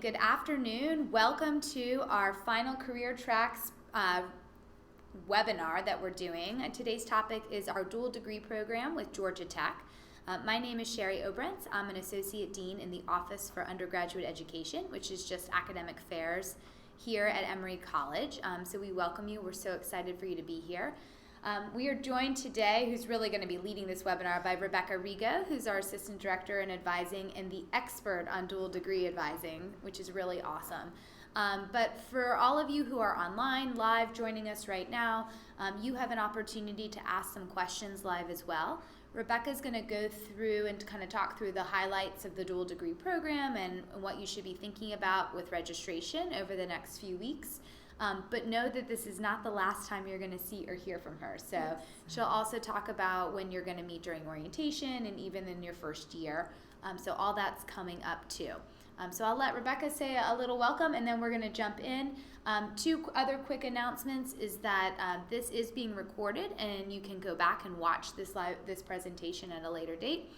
good afternoon. Welcome to our final career tracks webinar that we're doing. Today's topic is our dual degree program with Georgia Tech. My name is Sherry Obrentz. I'm an Associate Dean in the Office for Undergraduate Education, which is just academic affairs here at Emory College. So we welcome you. We're so excited for you to be here. We are joined today, who's really going to be leading this webinar, by Rebecca Rigo, who's our Assistant Director in Advising and the expert on dual degree advising, which is really awesome. But for all of you who are online, live, joining us right now, you have an opportunity to ask some questions live as well. Rebecca's going to go through and kind of talk through the highlights of the dual degree program and what you should be thinking about with registration over the next few weeks. But know that this is not the last time you're going to see or hear from her. So she'll also talk about when you're going to meet during orientation and even in your first year. So all that's coming up too. So I'll let Rebecca say a little welcome and then we're going to jump in. Two other quick announcements is that this is being recorded and you can go back and watch this presentation at a later date.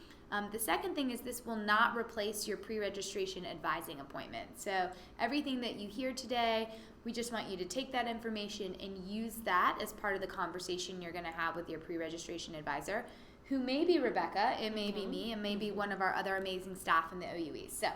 The second thing is this will not replace your pre-registration advising appointment. So everything that you hear today, we just want you to take that information and use that as part of the conversation you're going to have with your pre-registration advisor, who may be Rebecca, it may be me, and may be one of our other amazing staff in the OUE. So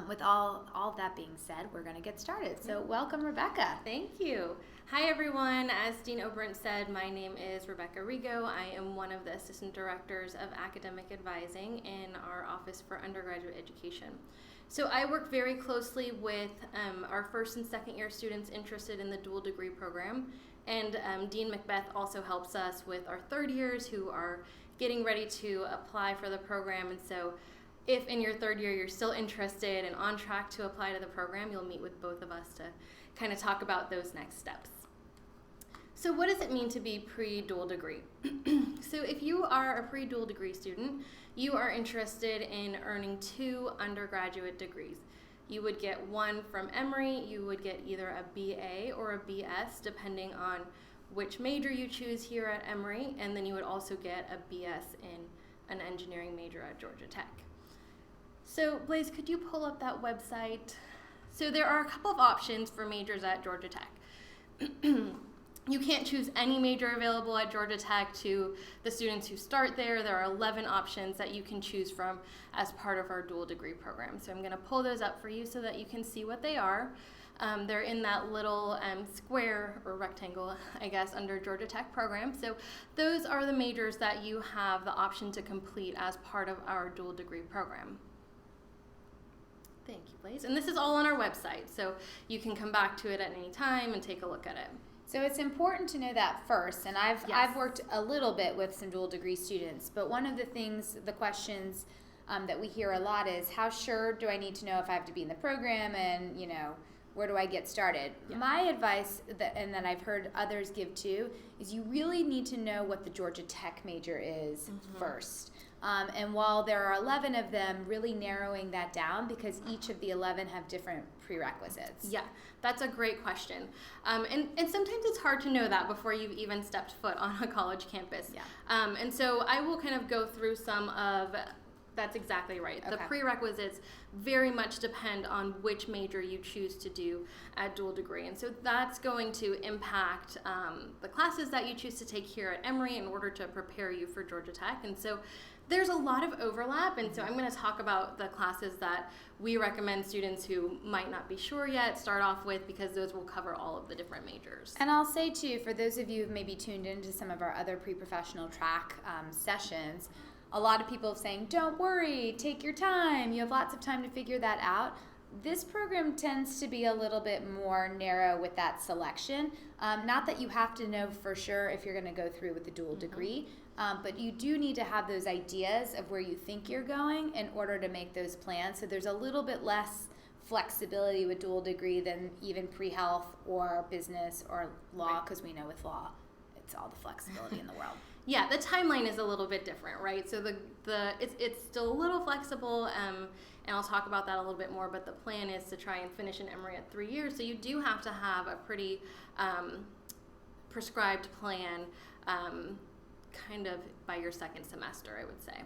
with all of that being said, we're going to get started. So welcome, Rebecca. Thank you. Hi, everyone. As Dean Obrent said, my name is Rebecca Rigo. I am one of the Assistant Directors of Academic Advising in our Office for Undergraduate Education. So I work very closely with our first and second year students interested in the dual degree program. And Dean Macbeth also helps us with our third years who are getting ready to apply for the program. And so if in your third year you're still interested and on track to apply to the program, you'll meet with both of us to kind of talk about those next steps. So what does it mean to be pre-dual degree? So if you are a pre-dual degree student, you are interested in earning 2 undergraduate degrees. You would get one from Emory, you would get either a BA or a BS depending on which major you choose here at Emory, and then you would also get a BS in an engineering major at Georgia Tech. So Blaze, could you pull up that website? So there are a couple of options for majors at Georgia Tech. You can't choose any major available at Georgia Tech. To the students who start there, there are 11 options that you can choose from as part of our dual degree program. So I'm going to pull those up for you so that you can see what they are. They're in that little square or rectangle, I guess, under Georgia Tech program. So those are the majors that you have the option to complete as part of our dual degree program. Thank you, Blaze. And this is all on our website, so you can come back to it at any time and take a look at it. So it's important to know that first, and I've worked a little bit with some dual degree students, but one of the questions that we hear a lot is, how sure do I need to know if I have to be in the program, and where do I get started? Yeah. My advice, and that I've heard others give too, is you really need to know what the Georgia Tech major is first. And while there are 11 of them, really narrowing that down because each of the 11 have different prerequisites. Yeah, that's a great question. And sometimes it's hard to know that before you've even stepped foot on a college campus. Yeah. And so I will kind of go through some of, that's exactly right. Okay. The prerequisites very much depend on which major you choose to do at dual degree. And so that's going to impact the classes that you choose to take here at Emory in order to prepare you for Georgia Tech. And so there's a lot of overlap, and so I'm going to talk about the classes that we recommend students who might not be sure yet start off with, because those will cover all of the different majors. And I'll say too, for those of you who've maybe tuned into some of our other pre-professional track sessions, a lot of people are saying, don't worry, take your time, you have lots of time to figure that out. This program tends to be a little bit more narrow with that selection. Not that you have to know for sure if you're going to go through with the dual degree, but you do need to have those ideas of where you think you're going in order to make those plans. So there's a little bit less flexibility with dual degree than even pre-health or business or law, because we know with law, it's all the flexibility in the world. Yeah, the timeline is a little bit different, right? So it's still a little flexible, and I'll talk about that a little bit more, but the plan is to try and finish in Emory at 3 years, so you do have to have a pretty prescribed plan kind of by your second semester, I would say.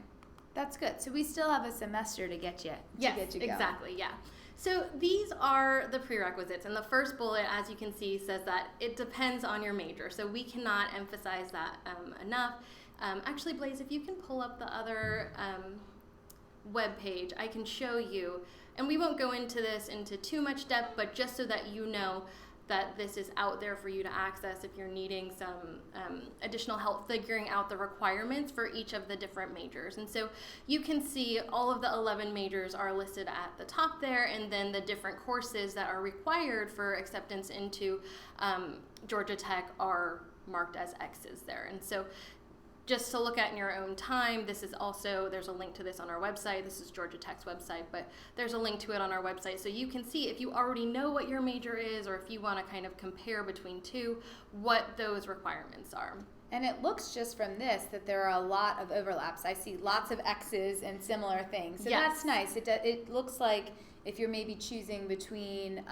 That's good. So we still have a semester to get you. Yes, going. Exactly, yeah. So these are the prerequisites, and the first bullet, as you can see, says that it depends on your major. So we cannot emphasize that enough. Actually, Blaze, if you can pull up the other web page, I can show you, and we won't go into this into too much depth, but just so that you know that this is out there for you to access if you're needing some additional help figuring out the requirements for each of the different majors. And so you can see all of the 11 majors are listed at the top there, and then the different courses that are required for acceptance into Georgia Tech are marked as X's there. And so just to look at in your own time, this is also, there's a link to this on our website. This is Georgia Tech's website, but there's a link to it on our website. So you can see if you already know what your major is, or if you want to kind of compare between two, what those requirements are. And it looks just from this that there are a lot of overlaps. I see lots of X's and similar things. So Yes. that's nice. It looks like if you're maybe choosing between,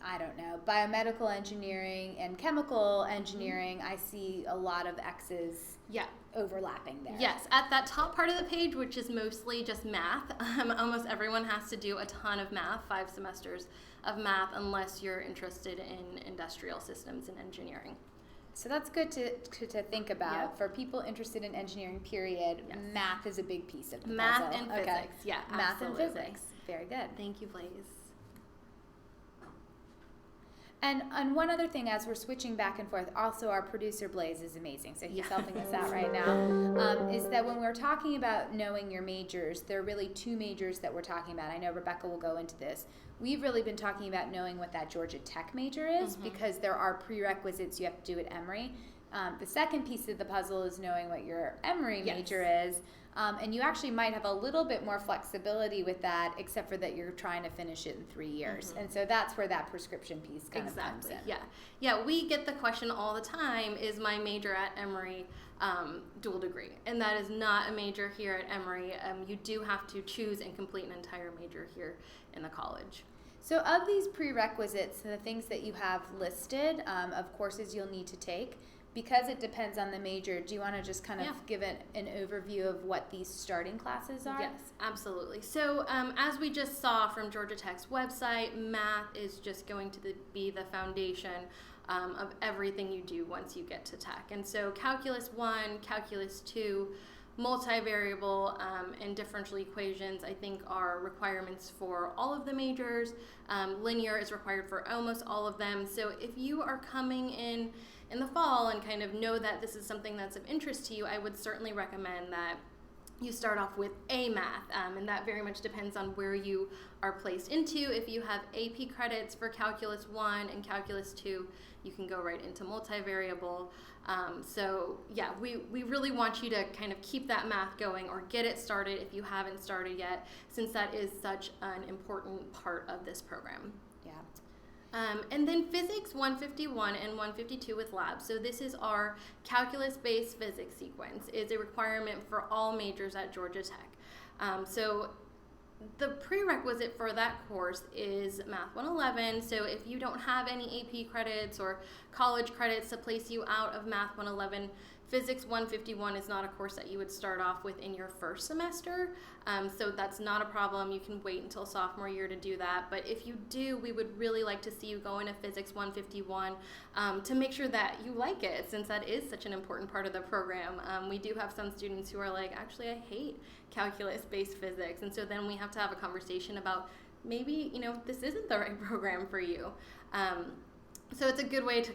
I don't know, biomedical engineering and chemical engineering, I see a lot of X's Yeah. overlapping there. Yes, at that top part of the page, which is mostly just math, almost everyone has to do a ton of math, 5 semesters of math, unless you're interested in industrial systems and engineering. So that's good to think about. Yep. For people interested in engineering, period, Yes. math is a big piece of the Math puzzle. and Okay. physics, yeah, Math absolutely. and physics. Very good. Thank you, Blaze. And one other thing, as we're switching back and forth, also our producer Blaze is amazing, so he's Yeah. helping us out right now, is that when we're talking about knowing your majors, there are really 2 majors that we're talking about. I know Rebecca will go into this. We've really been talking about knowing what that Georgia Tech major is, because there are prerequisites you have to do at Emory. The second piece of the puzzle is knowing what your Emory Yes. major is. And you actually might have a little bit more flexibility with that, except for that you're trying to finish it in 3 years. And so that's where that prescription piece kind of comes in. Yeah, we get the question all the time, is my major at Emory dual degree? And that is not a major here at Emory. You do have to choose and complete an entire major here in the college. So of these prerequisites, the things that you have listed of courses you'll need to take, because it depends on the major, do you want to just kind of Yeah. give it an overview of what these starting classes are? Yes, absolutely. So as we just saw from Georgia Tech's website, math is just going to be the foundation of everything you do once you get to Tech. And so Calculus 1, Calculus 2, multivariable and differential equations, I think, are requirements for all of the majors. Linear is required for almost all of them. So if you are coming in the fall and kind of know that this is something that's of interest to you, I would certainly recommend that you start off with A math, and that very much depends on where you are placed into. If you have AP credits for Calculus 1 and Calculus 2, you can go right into multivariable. So yeah, we really want you to kind of keep that math going, or get it started if you haven't started yet, since that is such an important part of this program. Yeah. And then Physics 151 and 152 with labs. So this is our calculus-based physics sequence. It's a requirement for all majors at Georgia Tech. So the prerequisite for that course is Math 111. So if you don't have any AP credits or college credits to place you out of Math 111, Physics 151 is not a course that you would start off with in your first semester, so that's not a problem. You can wait until sophomore year to do that, but if you do, we would really like to see you go into Physics 151 to make sure that you like it, since that is such an important part of the program. We do have some students who are like, actually, I hate calculus-based physics, and so then we have to have a conversation about maybe, this isn't the right program for you. So it's a good way to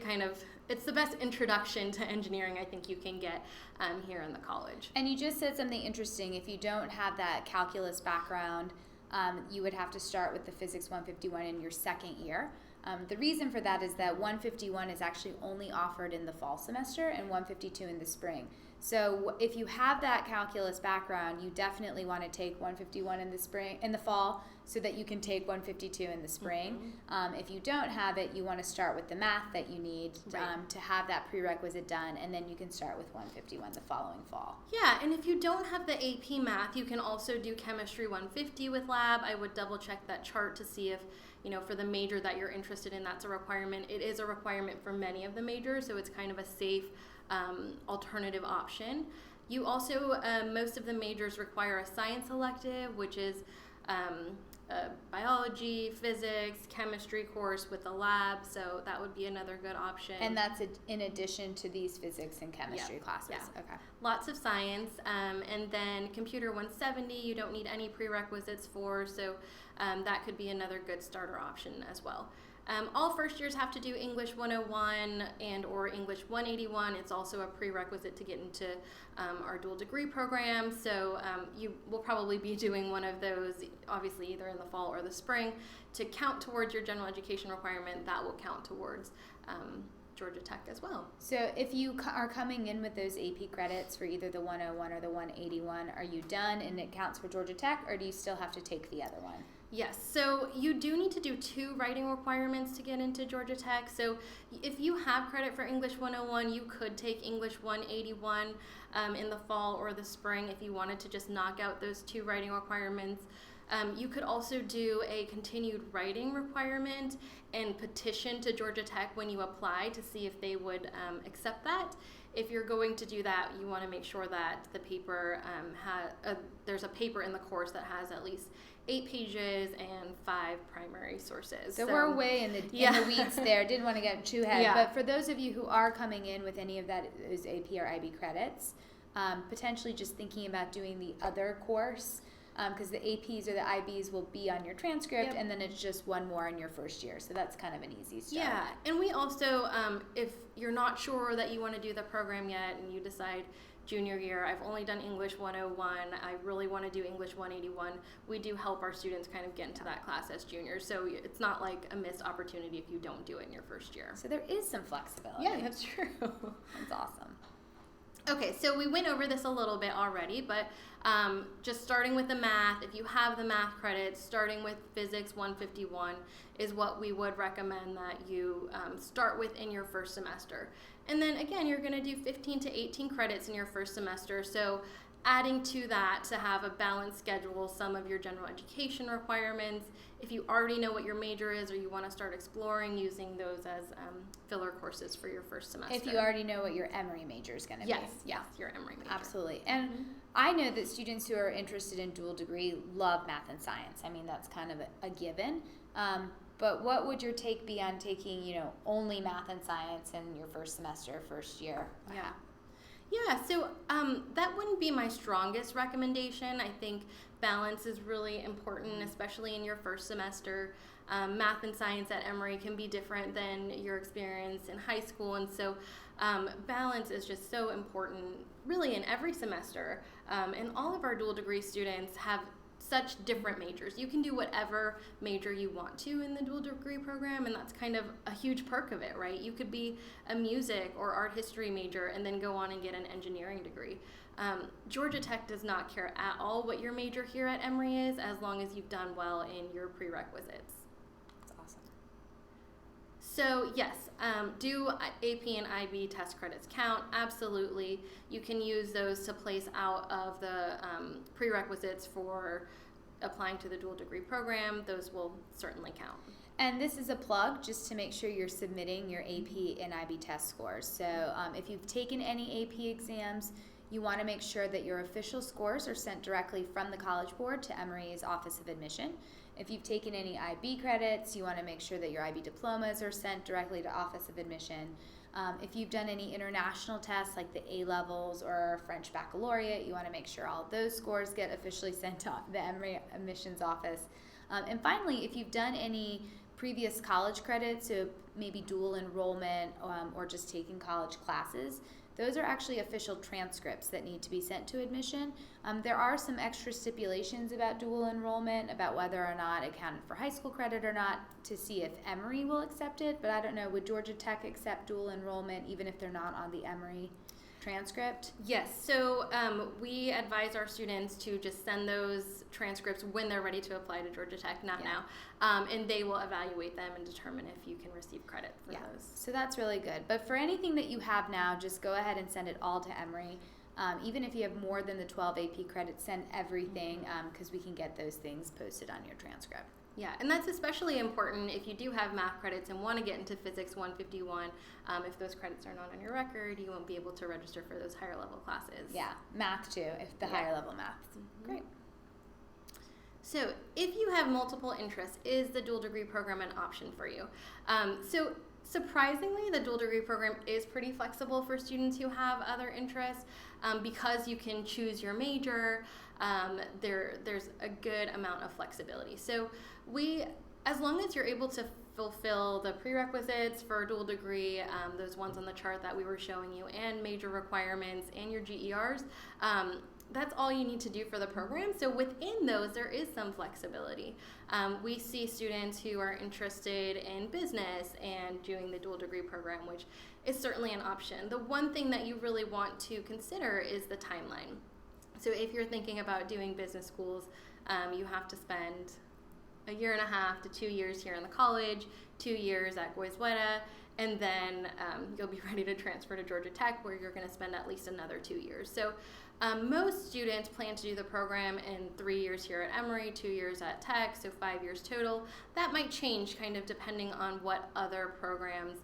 it's the best introduction to engineering I think you can get here in the college. And you just said something interesting. If you don't have that calculus background, you would have to start with the Physics 151 in your second year. The reason for that is that 151 is actually only offered in the fall semester and 152 in the spring. So if you have that calculus background, you definitely want to take 151 in the fall, so that you can take 152 in the spring. If you don't have it, you want to start with the math that you need to have that prerequisite done, and then you can start with 151 the following fall. Yeah, and if you don't have the AP math, you can also do Chemistry 150 with lab. I would double check that chart to see if, for the major that you're interested in, that's a requirement. It is a requirement for many of the majors, so it's kind of a safe alternative option. You also, most of the majors require a science elective, which is a biology, physics, chemistry course with a lab, so that would be another good option. And that's in addition to these physics and chemistry classes? Yeah. Okay. Lots of science, and then Computer 170 you don't need any prerequisites for, so that could be another good starter option as well. All first years have to do English 101 and or English 181. It's also a prerequisite to get into our dual degree program, so you will probably be doing one of those, obviously either in the fall or the spring, to count towards your general education requirement. That will count towards Georgia Tech as well. So if you are coming in with those AP credits for either the 101 or the 181, are you done and it counts for Georgia Tech, or do you still have to take the other one? Yes, so you do need to do 2 writing requirements to get into Georgia Tech. So if you have credit for English 101, you could take English 181 in the fall or the spring if you wanted to just knock out those 2 writing requirements. You could also do a continued writing requirement and petition to Georgia Tech when you apply to see if they would accept that. If you're going to do that, you want to make sure that the paper there's a paper in the course that has at least 8 pages and 5 primary sources. So we're way in the weeds there. Didn't want to get too ahead. Yeah. But for those of you who are coming in with any of those AP or IB credits, potentially just thinking about doing the other course, because the APs or the IBs will be on your transcript, Yep. and then it's just one more in your first year. So that's kind of an easy start. Yeah, and we also, if you're not sure that you want to do the program yet and you decide junior year, I've only done English 101, I really want to do English 181, we do help our students kind of get into that class as juniors. So it's not like a missed opportunity if you don't do it in your first year. So there is some flexibility. Yeah, that's true. That's awesome. Okay, so we went over this a little bit already, but just starting with the math, if you have the math credits, starting with Physics 151 is what we would recommend that you start with in your first semester. And then again, you're going to do 15 to 18 credits in your first semester, so adding to that to have a balanced schedule, some of your general education requirements. If you already know what your major is or you want to start exploring, using those as filler courses for your first semester. If you already know what your Emory major is going to be. Yes, your Emory major. Absolutely. And I know that students who are interested in dual degree love math and science. I mean, that's kind of a given. But what would your take be on taking, only math and science in your first semester, first year? Yeah, so that wouldn't be my strongest recommendation. I think balance is really important, especially in your first semester. Math and science at Emory can be different than your experience in high school, and so balance is just so important really in every semester. And all of our dual degree students have such different majors. You can do whatever major you want to in the dual degree program, and that's kind of a huge perk of it, right? You could be a music or art history major and then go on and get an engineering degree. Georgia Tech does not care at all what your major here at Emory is, as long as you've done well in your prerequisites. That's awesome. So yes, do AP and IB test credits count? Absolutely. You can use those to place out of the prerequisites for applying to the dual degree program. Those will certainly count. And this is a plug just to make sure you're submitting your AP and IB test scores. So if you've taken any AP exams, you want to make sure that your official scores are sent directly from the College Board to Emory's Office of Admission. If you've taken any IB credits, you want to make sure that your IB diplomas are sent directly to Office of Admission. If you've done any international tests like the A-levels or French Baccalaureate, you want to make sure all of those scores get officially sent to the Emory Admissions Office. And finally, if you've done any previous college credits, so maybe dual enrollment or just taking college classes, those are actually official transcripts that need to be sent to admission. There are some extra stipulations about dual enrollment, about whether or not it counted for high school credit or not, to see if Emory will accept it. But I don't know, would Georgia Tech accept dual enrollment even if they're not on the Emory transcript? Yes, so we advise our students to just send those transcripts when they're ready to apply to Georgia Tech, not now. And they will evaluate them and determine if you can receive credit for those. So that's really good. But for anything that you have now, just go ahead and send it all to Emory. Even if you have more than the 12 AP credits, send everything because we can get those things posted on your transcript. Yeah, and that's especially important if you do have math credits and want to get into Physics 151. If those credits are not on your record, you won't be able to register for those higher level classes. Yeah, math too, if the higher level math. Mm-hmm. Great. So if you have multiple interests, is the dual degree program an option for you? So surprisingly, the dual degree program is pretty flexible for students who have other interests because you can choose your major. There's a good amount of flexibility. So as long as you're able to fulfill the prerequisites for a dual degree, those ones on the chart that we were showing you, and major requirements and your GERs, that's all you need to do for the program. So within those, there is some flexibility. We see students who are interested in business and doing the dual degree program, which is certainly an option. The one thing that you really want to consider is the timeline. So if you're thinking about doing business schools, you have to spend 1.5 to 2 years here in the college, 2 years at Goizueta, and then you'll be ready to transfer to Georgia Tech, where you're going to spend at least another 2 years. So most students plan to do the program in 3 years here at Emory, 2 years at Tech, so 5 years total. That might change kind of depending on what other programs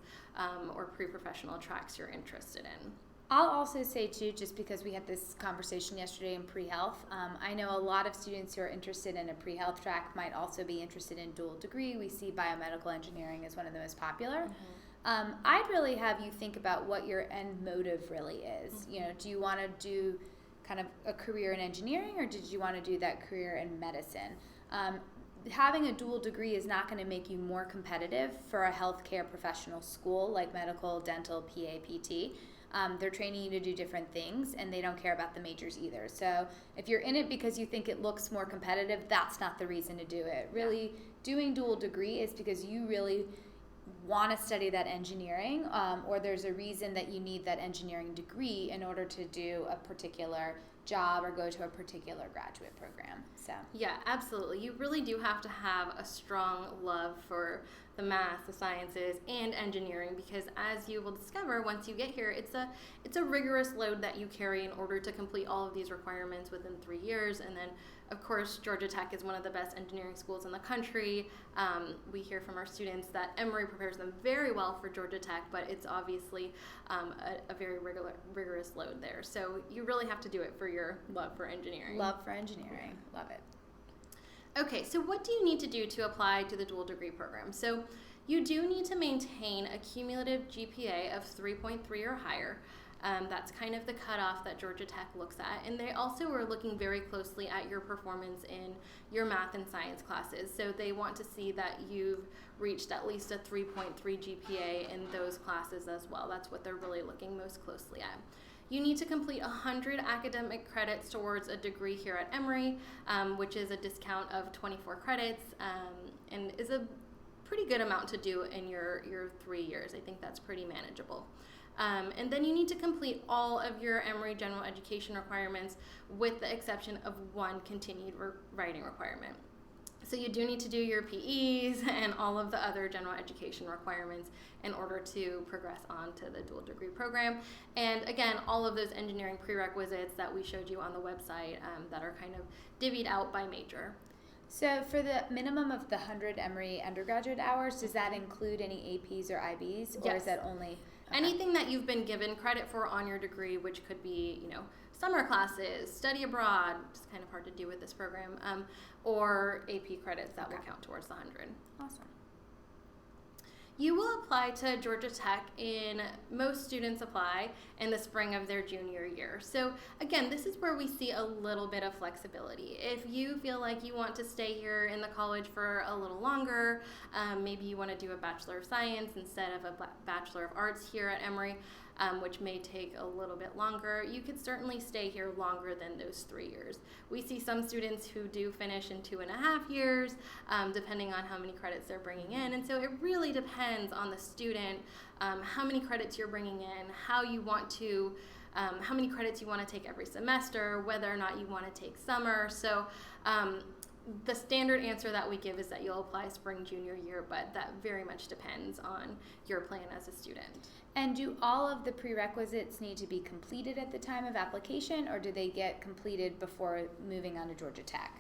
or pre-professional tracks you're interested in. I'll also say too, just because we had this conversation yesterday in pre-health, I know a lot of students who are interested in a pre-health track might also be interested in dual degree. We see biomedical engineering as one of the most popular. Mm-hmm. I'd really have you think about what your end motive really is. Mm-hmm. You know, do you want to do kind of a career in engineering, or did you want to do that career in medicine? Having a dual degree is not going to make you more competitive for a healthcare professional school like medical, dental, PA, PT. They're training you to do different things, and they don't care about the majors either. So if you're in it because you think it looks more competitive, that's not the reason to do it. Really, doing dual degree is because you really want to study that engineering, or there's a reason that you need that engineering degree in order to do a particular job or go to a particular graduate program. So yeah, absolutely. You really do have to have a strong love for the math, the sciences, and engineering, because as you will discover once you get here, it's a rigorous load that you carry in order to complete all of these requirements within 3 years. And then, of course, Georgia Tech is one of the best engineering schools in the country. We hear from our students that Emory prepares them very well for Georgia Tech, but it's obviously a very rigorous load there. So you really have to do it for your love for engineering. Love for engineering. Love it. Okay, so what do you need to do to apply to the dual degree program? So you do need to maintain a cumulative GPA of 3.3 or higher. That's kind of the cutoff that Georgia Tech looks at. And they also are looking very closely at your performance in your math and science classes. So they want to see that you've reached at least a 3.3 GPA in those classes as well. That's what they're really looking most closely at. You need to complete 100 academic credits towards a degree here at Emory, which is a discount of 24 credits, and is a pretty good amount to do in your 3 years. I think that's pretty manageable. And then you need to complete all of your Emory general education requirements with the exception of one continued writing requirement. So you do need to do your PEs and all of the other general education requirements in order to progress on to the dual degree program. And again, all of those engineering prerequisites that we showed you on the website that are kind of divvied out by major. So for the minimum of the 100 Emory undergraduate hours, does that include any APs or IBs? Or Yes. Is that only... Okay. Anything that you've been given credit for on your degree, which could be, summer classes, study abroad, it's kind of hard to do with this program, or AP credits that will count towards the 100. Awesome. You will apply to Georgia Tech most students apply in the spring of their junior year. So again, this is where we see a little bit of flexibility. If you feel like you want to stay here in the college for a little longer, maybe you want to do a Bachelor of Science instead of a Bachelor of Arts here at Emory, which may take a little bit longer, you could certainly stay here longer than those 3 years. We see some students who do finish in 2.5 years, depending on how many credits they're bringing in. And so it really depends on the student, how many credits you're bringing in, how many credits you want to take every semester, whether or not you want to take summer. So the standard answer that we give is that you'll apply spring junior year, but that very much depends on your plan as a student. And do all of the prerequisites need to be completed at the time of application, or do they get completed before moving on to Georgia Tech?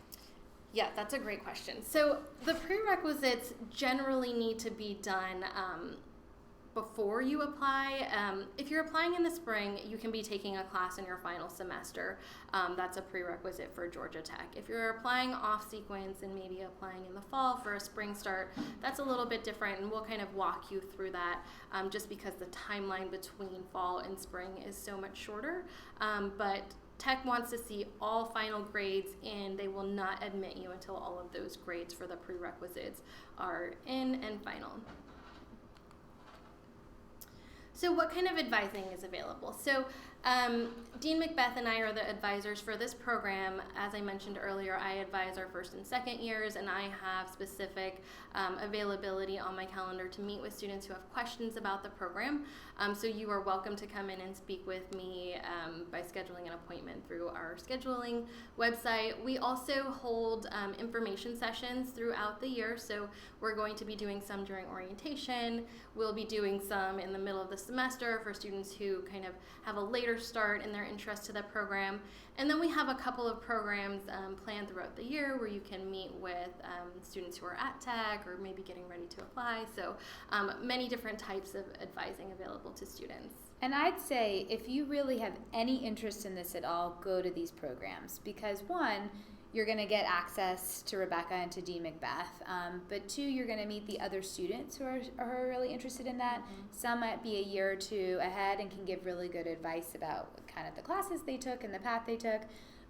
Yeah, that's a great question. So the prerequisites generally need to be done before you apply. If you're applying in the spring, you can be taking a class in your final semester. That's a prerequisite for Georgia Tech. If you're applying off sequence and maybe applying in the fall for a spring start, that's a little bit different, and we'll kind of walk you through that just because the timeline between fall and spring is so much shorter. But Tech wants to see all final grades in. They will not admit you until all of those grades for the prerequisites are in and final. So what kind of advising is available? So Dean Macbeth and I are the advisors for this program. As I mentioned earlier, I advise our first and second years, and I have specific availability on my calendar to meet with students who have questions about the program. So you are welcome to come in and speak with me by scheduling an appointment through our scheduling website. We also hold information sessions throughout the year. So we're going to be doing some during orientation. We'll be doing some in the middle of the semester for students who kind of have a later start in their interest to the program. And then we have a couple of programs planned throughout the year where you can meet with students who are at Tech or maybe getting ready to apply. So many different types of advising available to students. And I'd say if you really have any interest in this at all, go to these programs because one, you're going to get access to Rebecca and to Dean Macbeth, but two, you're going to meet the other students who are really interested in that. Mm-hmm. Some might be a year or two ahead and can give really good advice about kind of the classes they took and the path they took.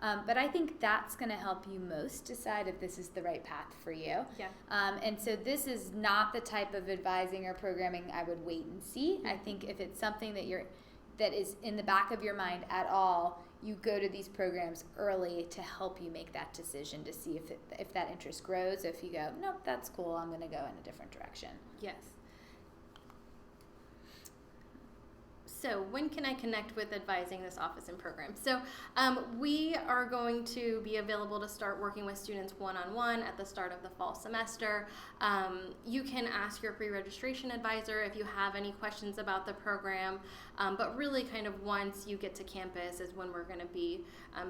But I think that's going to help you most decide if this is the right path for you. Yeah. And so this is not the type of advising or programming I would wait and see. I think if it's something that is in the back of your mind at all, you go to these programs early to help you make that decision to see if that interest grows. If you go, nope, that's cool, I'm going to go in a different direction. Yes. So when can I connect with advising this office and program? So we are going to be available to start working with students one-on-one at the start of the fall semester. You can ask your pre-registration advisor if you have any questions about the program, but really kind of once you get to campus is when we're going to be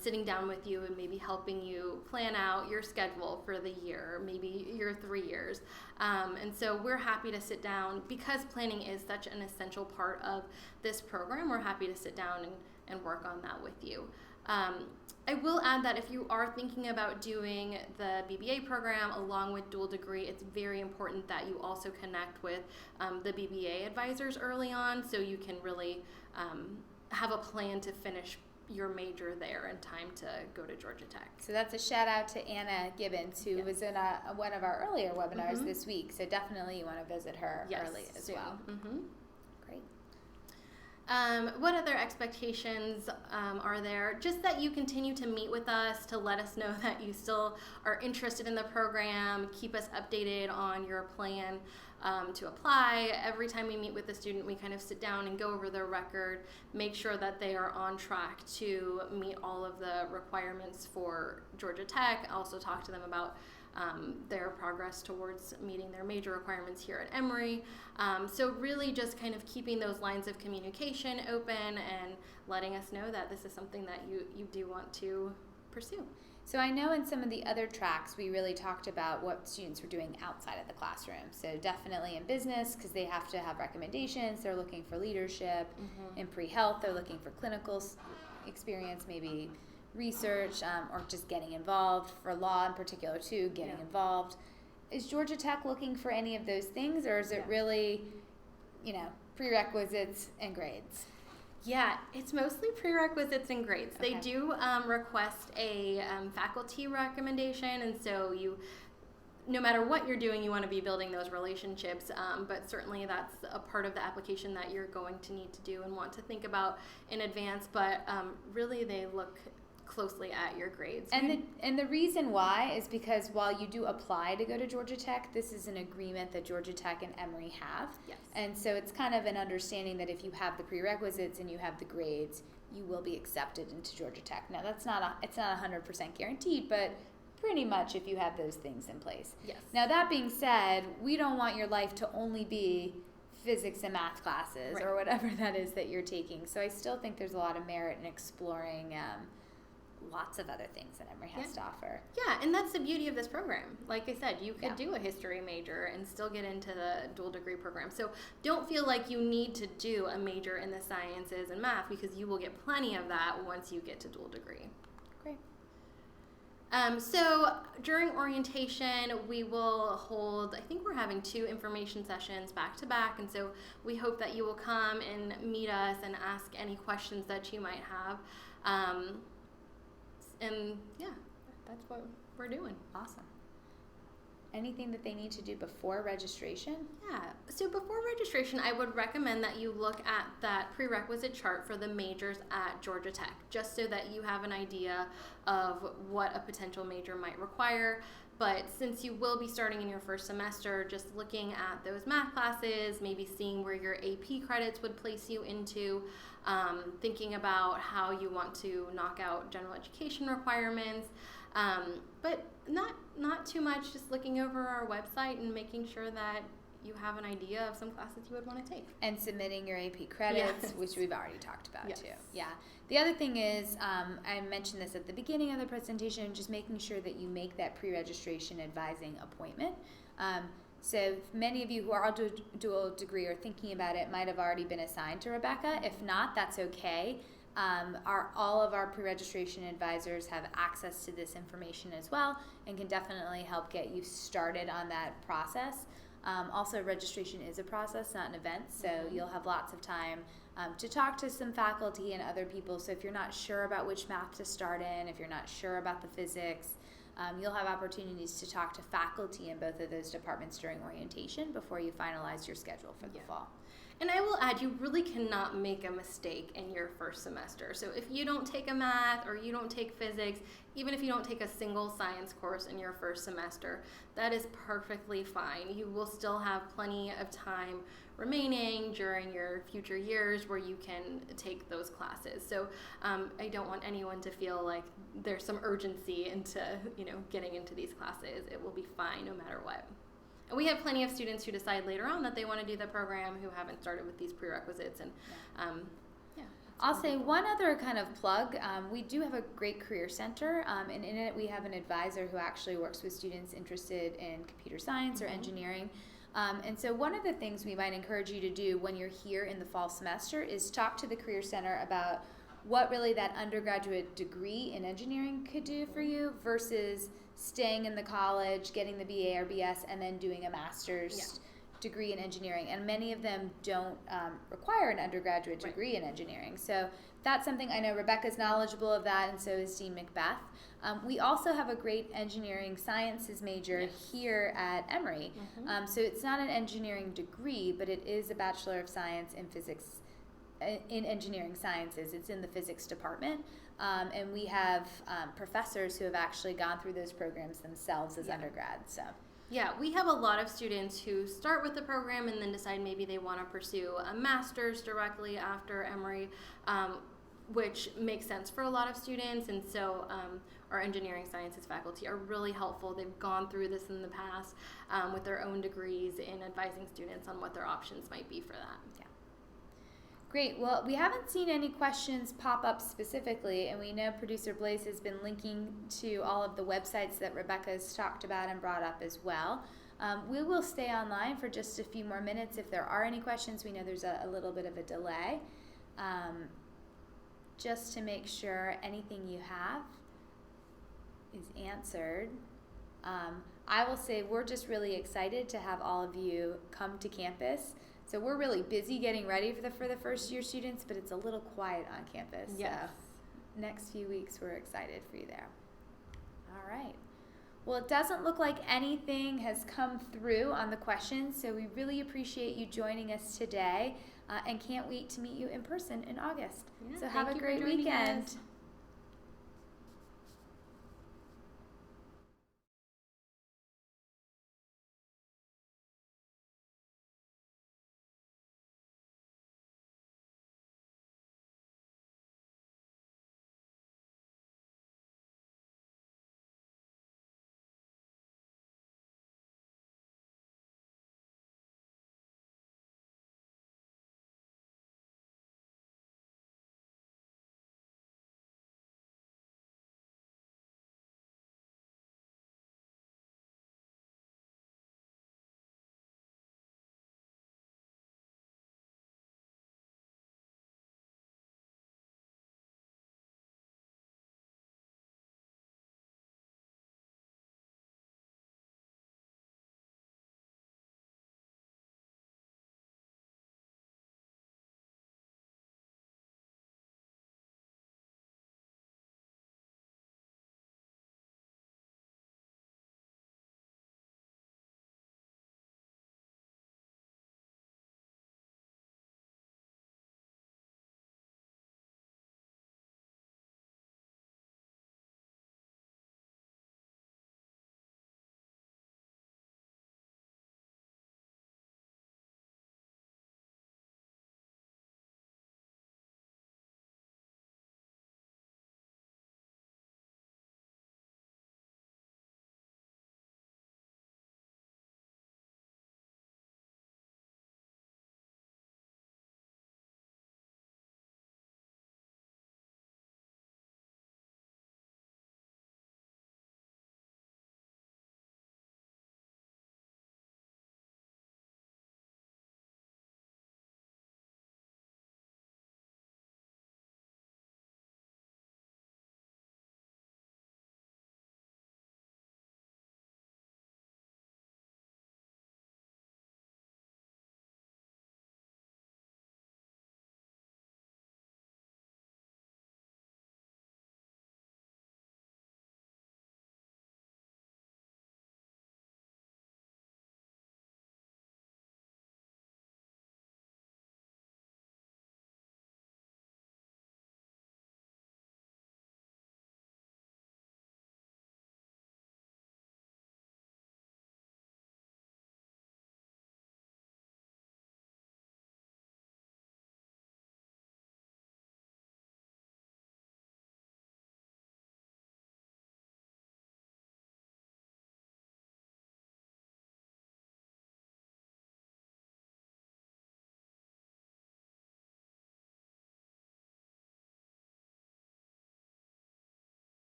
sitting down with you and maybe helping you plan out your schedule for the year, maybe your 3 years. And so we're happy to sit down because planning is such an essential part of this program. We're happy to sit down and work on that with you. I will add that if you are thinking about doing the BBA program along with dual degree, it's very important that you also connect with the BBA advisors early on so you can really have a plan to finish your major there in time to go to Georgia Tech. So that's a shout out to Anna Gibbons, who was in one of our earlier webinars this week. So definitely you want to visit her early as well. Mm-hmm. Great. What other expectations are there? Just that you continue to meet with us to let us know that you still are interested in the program, keep us updated on your plan to apply. Every time we meet with a student, we kind of sit down and go over their record, make sure that they are on track to meet all of the requirements for Georgia Tech, also talk to them about their progress towards meeting their major requirements here at Emory. So really just kind of keeping those lines of communication open and letting us know that this is something that you do want to pursue. So I know in some of the other tracks we really talked about what students were doing outside of the classroom. So definitely in business because they have to have recommendations. They're looking for leadership. Mm-hmm. In pre-health, they're looking for clinical experience, maybe research or just getting involved. For law in particular too, getting involved. Is Georgia Tech looking for any of those things, or is it really, prerequisites and grades? Yeah, it's mostly prerequisites and grades. Okay. They do request a faculty recommendation, and so no matter what you're doing, you want to be building those relationships, but certainly that's a part of the application that you're going to need to do and want to think about in advance, but really they look closely at your grades. And the reason why is because while you do apply to go to Georgia Tech, this is an agreement that Georgia Tech and Emory have. Yes. And so it's kind of an understanding that if you have the prerequisites and you have the grades, you will be accepted into Georgia Tech. Now it's not 100% guaranteed, but pretty much if you have those things in place. Yes. Now that being said, we don't want your life to only be physics and math classes or whatever that is that you're taking. So I still think there's a lot of merit in exploring lots of other things that Emory has to offer. Yeah, and that's the beauty of this program. Like I said, you could Yeah. do a history major and still get into the dual degree program. So don't feel like you need to do a major in the sciences and math, because you will get plenty of that once you get to dual degree. Great. So during orientation, we will hold, I think we're having 2 information sessions back to back, and so we hope that you will come and meet us and ask any questions that you might have. And yeah, that's what we're doing. Awesome. Anything that they need to do before registration? Yeah, so before registration, I would recommend that you look at that prerequisite chart for the majors at Georgia Tech, just so that you have an idea of what a potential major might require. But since you will be starting in your first semester, just looking at those math classes, maybe seeing where your AP credits would place you into, thinking about how you want to knock out general education requirements, but not too much, just looking over our website and making sure that you have an idea of some classes you would want to take. And submitting your AP credits, Yes. which we've already talked about Yes. too. Yeah. The other thing is, I mentioned this at the beginning of the presentation, just making sure that you make that pre-registration advising appointment. So many of you who are dual degree or thinking about it might have already been assigned to Rebecca. If not, that's okay. All of our pre-registration advisors have access to this information as well and can definitely help get you started on that process. Also, registration is a process, not an event, so you'll have lots of time to talk to some faculty and other people. So if you're not sure about which math to start in, if you're not sure about the physics, you'll have opportunities to talk to faculty in both of those departments during orientation before you finalize your schedule for the fall. And I will add, you really cannot make a mistake in your first semester. So if you don't take a math or you don't take physics, even if you don't take a single science course in your first semester, that is perfectly fine. You will still have plenty of time remaining during your future years where you can take those classes. So I don't want anyone to feel like there's some urgency into getting into these classes. It will be fine no matter what. And we have plenty of students who decide later on that they want to do the program who haven't started with these prerequisites. And I'll say one other kind of plug. We do have a great career center, and in it we have an advisor who actually works with students interested in computer science or engineering. And so one of the things we might encourage you to do when you're here in the fall semester is talk to the Career Center about what really that undergraduate degree in engineering could do for you versus staying in the college, getting the BA or BS, and then doing a master's degree in engineering. And many of them don't require an undergraduate degree in engineering. So that's something I know Rebecca's knowledgeable of that, and so is Dean Macbeth. We also have a great engineering sciences major here at Emory. So it's not an engineering degree, but it is a Bachelor of Science in Physics in Engineering Sciences. It's in the physics department. And we have professors who have actually gone through those programs themselves as undergrads. So. Yeah, we have a lot of students who start with the program and then decide maybe they want to pursue a master's directly after Emory, which makes sense for a lot of students. And so our engineering sciences faculty are really helpful. They've gone through this in the past with their own degrees in advising students on what their options might be for that. Yeah. Great. Well, we haven't seen any questions pop up specifically, and we know producer Blaze has been linking to all of the websites that Rebecca's talked about and brought up as well. We will stay online for just a few more minutes if there are any questions. We know there's a little bit of a delay. Just to make sure anything you have is answered. I will say we're just really excited to have all of you come to campus. So we're really busy getting ready for the first year students, but it's a little quiet on campus. Yes. So next few weeks we're excited for you there. All right. Well, it doesn't look like anything has come through on the questions, so we really appreciate you joining us today and can't wait to meet you in person in August. Yeah, so have a thank you for great joining weekend. us.